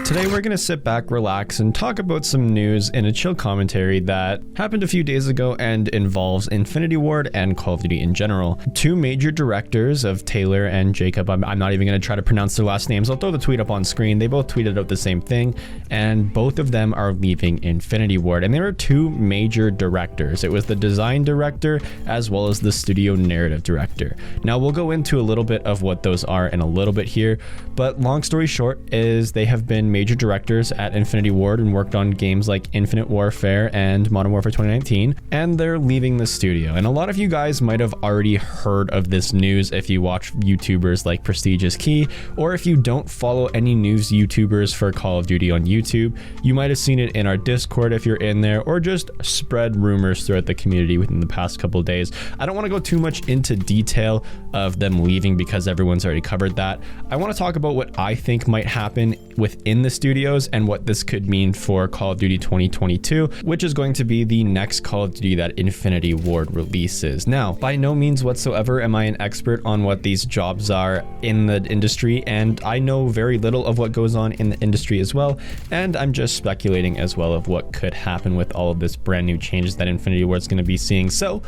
Today we're going to sit back, relax, and talk about some news in a chill commentary that happened a few days ago and involves Infinity Ward and Call of Duty in general. Two major directors of Taylor and Jacob, I'm not even going to try to pronounce their last names, I'll throw the tweet up on screen. They both tweeted out the same thing, and both of them are leaving Infinity Ward. And there are two major directors. It was the design director as well as the studio narrative director. Now we'll go into a little bit of what those are in a little bit here, but long story short is they have been major directors at Infinity Ward and worked on games like Infinite Warfare and Modern Warfare 2019, and they're leaving the studio. And a lot of you guys might have already heard of this news if you watch YouTubers like Prestige is Key, or if you don't follow any news YouTubers for Call of Duty on YouTube, you might have seen it in our Discord if you're in there, or just spread rumors throughout the community within the past couple of days. I don't want to go too much into detail of them leaving because everyone's already covered that. I want to talk about what I think might happen within the studios and what this could mean for Call of Duty 2022, which is going to be the next Call of Duty that Infinity Ward releases. Now, by no means whatsoever am I an expert on what these jobs are in the industry, and I know very little of what goes on in the industry as well, and I'm just speculating as well of what could happen with all of this brand new changes that Infinity Ward's going to be seeing. So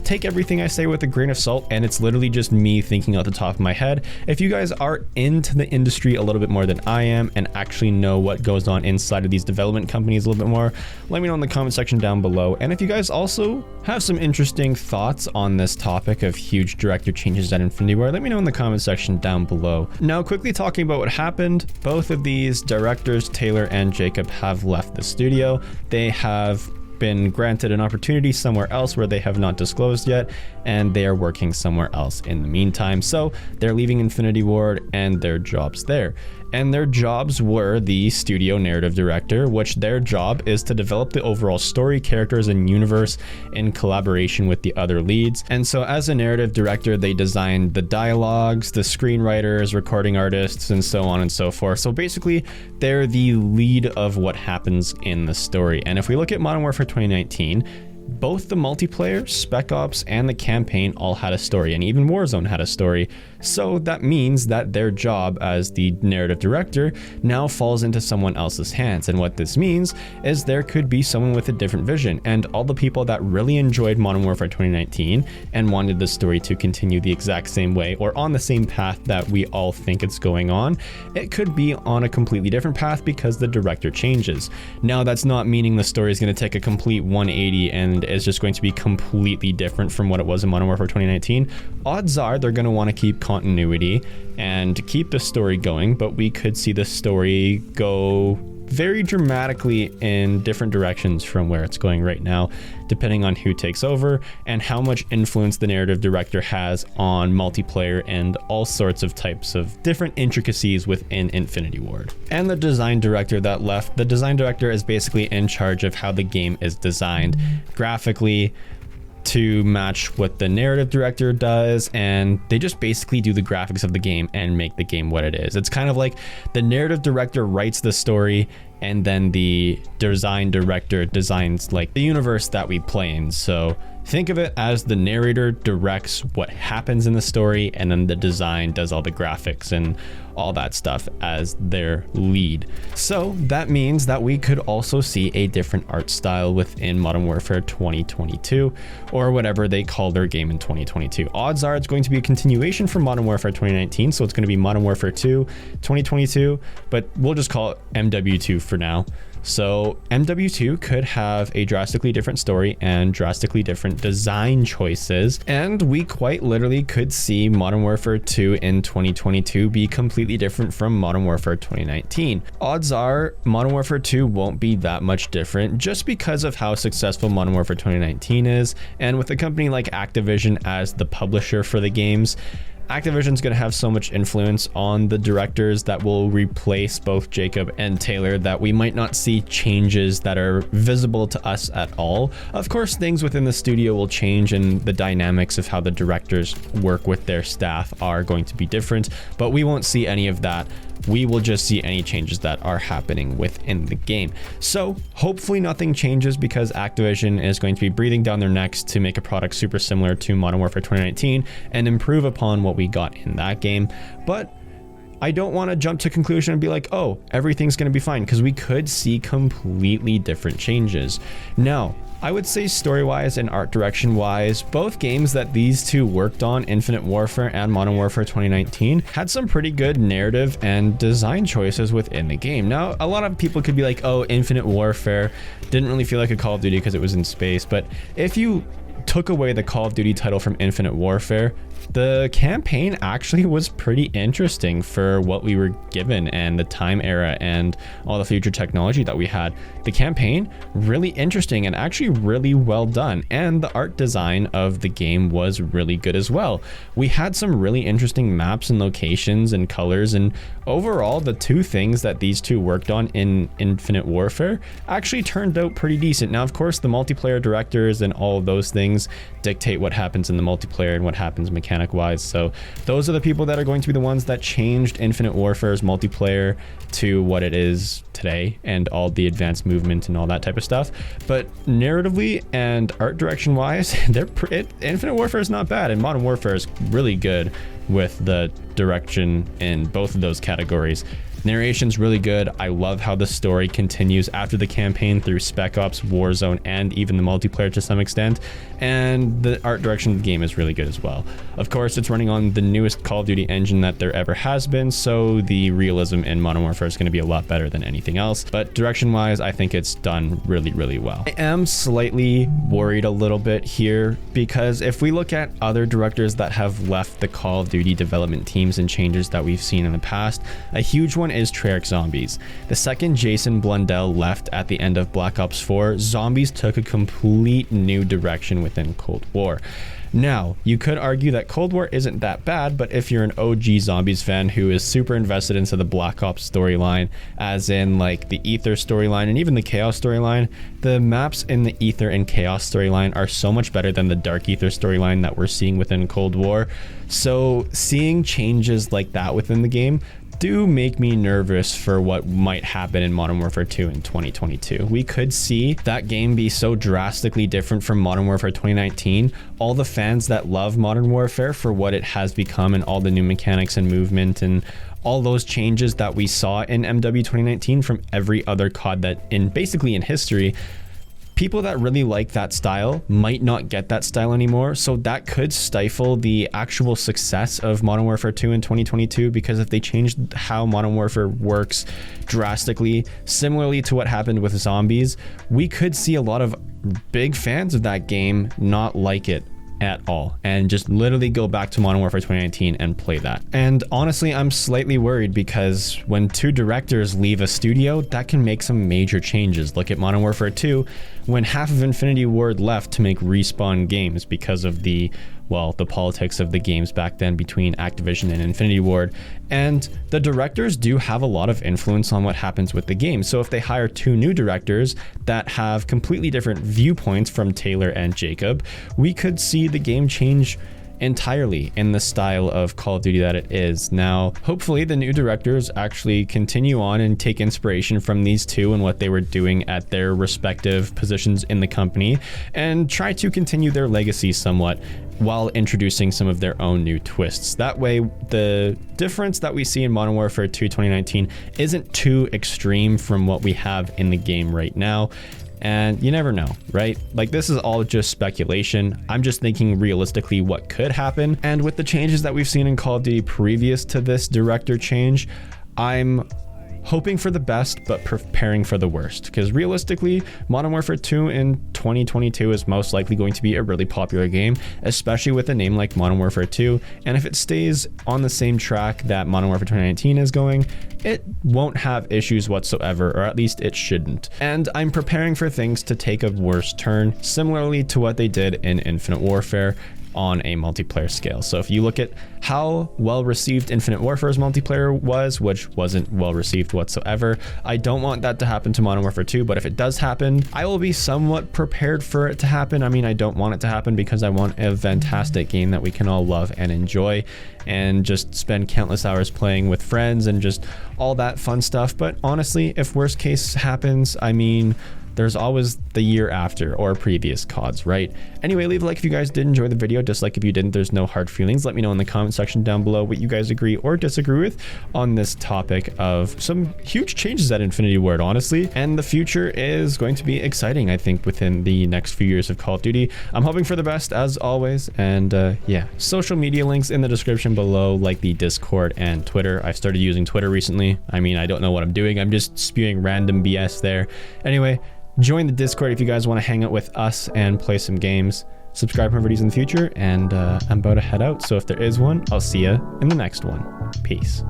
take everything I say with a grain of salt, and it's literally just me thinking out the top of my head. If you guys are into the industry a little bit more than I am and actually know what goes on inside of these development companies a little bit more, let me know in the comment section down below. And if you guys also have some interesting thoughts on this topic of huge director changes at Infinity Ward, let me know in the comment section down below. Now, quickly talking about what happened, both of these directors, Taylor and Jacob, have left the studio. They have been granted an opportunity somewhere else where they have not disclosed yet, and they are working somewhere else in the meantime. So they're leaving Infinity Ward and their jobs there. And their jobs were the studio narrative director, which their job is to develop the overall story, characters, and universe in collaboration with the other leads. And so as a narrative director, they designed the dialogues, the screenwriters, recording artists, and so on and so forth. So basically, they're the lead of what happens in the story. And if we look at Modern Warfare 2019, both the multiplayer, Spec Ops, and the campaign all had a story, and even Warzone had a story. So that means that their job as the narrative director now falls into someone else's hands. And what this means is there could be someone with a different vision, and all the people that really enjoyed Modern Warfare 2019 and wanted the story to continue the exact same way or on the same path that we all think it's going on, it could be on a completely different path because the director changes. Now, that's not meaning the story is going to take a complete 180 and is just going to be completely different from what it was in Modern Warfare 2019. Odds are they're going to want to keep continuity and keep the story going, but we could see the story go very dramatically in different directions from where it's going right now, depending on who takes over and how much influence the narrative director has on multiplayer and all sorts of types of different intricacies within Infinity Ward. And the design director that left, the design director is basically in charge of how the game is designed graphically to match what the narrative director does, and they just basically do the graphics of the game and make the game what it is. It's kind of like the narrative director writes the story and then the design director designs like the universe that we play in. So think of it as the narrator directs what happens in the story, and then the design does all the graphics and all that stuff as their lead. So that means that we could also see a different art style within Modern Warfare 2022, or whatever they call their game in 2022. Odds are it's going to be a continuation from Modern Warfare 2019, so it's going to be Modern Warfare 2 2022, but we'll just call it MW2 for now. So MW2 could have a drastically different story and drastically different design choices, and we quite literally could see Modern Warfare 2 in 2022 be completely different from Modern Warfare 2019. Odds are Modern Warfare 2 won't be that much different just because of how successful Modern Warfare 2019 is, and with a company like Activision as the publisher for the games, Activision's going to have so much influence on the directors that will replace both Jacob and Taylor that we might not see changes that are visible to us at all. Of course, things within the studio will change and the dynamics of how the directors work with their staff are going to be different, but we won't see any of that. We will just see any changes that are happening within the game. So hopefully nothing changes, because Activision is going to be breathing down their necks to make a product super similar to Modern Warfare 2019 and improve upon what we got in that game. But I don't want to jump to conclusion and be like, oh, everything's going to be fine, because we could see completely different changes. Now, I would say story-wise and art direction-wise, both games that these two worked on, Infinite Warfare and Modern Warfare 2019, had some pretty good narrative and design choices within the game. Now, a lot of people could be like, oh, Infinite Warfare didn't really feel like a Call of Duty because it was in space, but if you took away the Call of Duty title from Infinite Warfare, the campaign actually was pretty interesting for what we were given and the time era and all the future technology that we had. The campaign, really interesting and actually really well done, and the art design of the game was really good as well. We had some really interesting maps and locations and colors, and overall the two things that these two worked on in Infinite Warfare actually turned out pretty decent. Now, of course, the multiplayer directors and all of those things dictate what happens in the multiplayer and what happens mechanic wise, so those are the people that are going to be the ones that changed Infinite Warfare's multiplayer to what it is today and all the advanced movement and all that type of stuff. But narratively and art direction wise, Infinite Warfare is not bad, and Modern Warfare is really good with the direction in both of those categories. Narration's really good. I love how the story continues after the campaign through Spec Ops, Warzone, and even the multiplayer to some extent. And the art direction of the game is really good as well. Of course, it's running on the newest Call of Duty engine that there ever has been, so the realism in Modern Warfare is going to be a lot better than anything else. But direction-wise, I think it's done really, really well. I am slightly worried a little bit here, because if we look at other directors that have left the Call of Duty development teams and changes that we've seen in the past, a huge one is Treyarch Zombies. The second Jason Blundell left at the end of Black Ops 4, Zombies took a complete new direction within Cold War. Now, you could argue that Cold War isn't that bad, but if you're an OG Zombies fan who is super invested into the Black Ops storyline, as in like the Ether storyline and even the Chaos storyline, the maps in the Ether and Chaos storyline are so much better than the Dark Ether storyline that we're seeing within Cold War. So seeing changes like that within the game do make me nervous for what might happen in Modern Warfare 2 in 2022. We could see that game be so drastically different from Modern Warfare 2019. All the fans that love Modern Warfare for what it has become and all the new mechanics and movement and all those changes that we saw in MW 2019 from every other COD that basically in history, people that really like that style might not get that style anymore, so that could stifle the actual success of Modern Warfare 2 in 2022, because if they change how Modern Warfare works drastically, similarly to what happened with Zombies, we could see a lot of big fans of that game not like it at all and just literally go back to Modern Warfare 2019 and play that. And honestly, I'm slightly worried, because when two directors leave a studio, that can make some major changes. Look at Modern Warfare 2, when half of Infinity Ward left to make Respawn games because of the politics of the games back then between Activision and Infinity Ward. And the directors do have a lot of influence on what happens with the game. So if they hire two new directors that have completely different viewpoints from Taylor and Jacob, we could see the game change entirely in the style of Call of Duty that it is. Now, hopefully the new directors actually continue on and take inspiration from these two and what they were doing at their respective positions in the company and try to continue their legacy somewhat while introducing some of their own new twists. That way, the difference that we see in Modern Warfare 2 2019 isn't too extreme from what we have in the game right now. And you never know, right? Like, this is all just speculation. I'm just thinking realistically what could happen. And with the changes that we've seen in Call of Duty previous to this director change, I'm hoping for the best, but preparing for the worst. Because realistically, Modern Warfare 2 in 2022 is most likely going to be a really popular game, especially with a name like Modern Warfare 2. And if it stays on the same track that Modern Warfare 2019 is going, it won't have issues whatsoever, or at least it shouldn't. And I'm preparing for things to take a worse turn, similarly to what they did in Infinite Warfare on a multiplayer scale. So if you look at how well received Infinite Warfare's multiplayer was, which wasn't well received whatsoever, I don't want that to happen to Modern Warfare 2, but if it does happen, I will be somewhat prepared for it to happen. I mean, I don't want it to happen because I want a fantastic game that we can all love and enjoy and just spend countless hours playing with friends and just all that fun stuff. But honestly, if worst case happens, I mean, there's always the year after or previous CODs, right? Anyway, leave a like if you guys did enjoy the video, dislike if you didn't. There's no hard feelings. Let me know in the comment section down below what you guys agree or disagree with on this topic of some huge changes at Infinity Ward, honestly. And the future is going to be exciting, I think, within the next few years of Call of Duty. I'm hoping for the best as always. And yeah, social media links in the description below, like the Discord and Twitter. I've started using Twitter recently. I mean, I don't know what I'm doing. I'm just spewing random BS there. Anyway, join the Discord if you guys want to hang out with us and play some games. Subscribe for videos in the future, and I'm about to head out. So if there is one, I'll see you in the next one. Peace.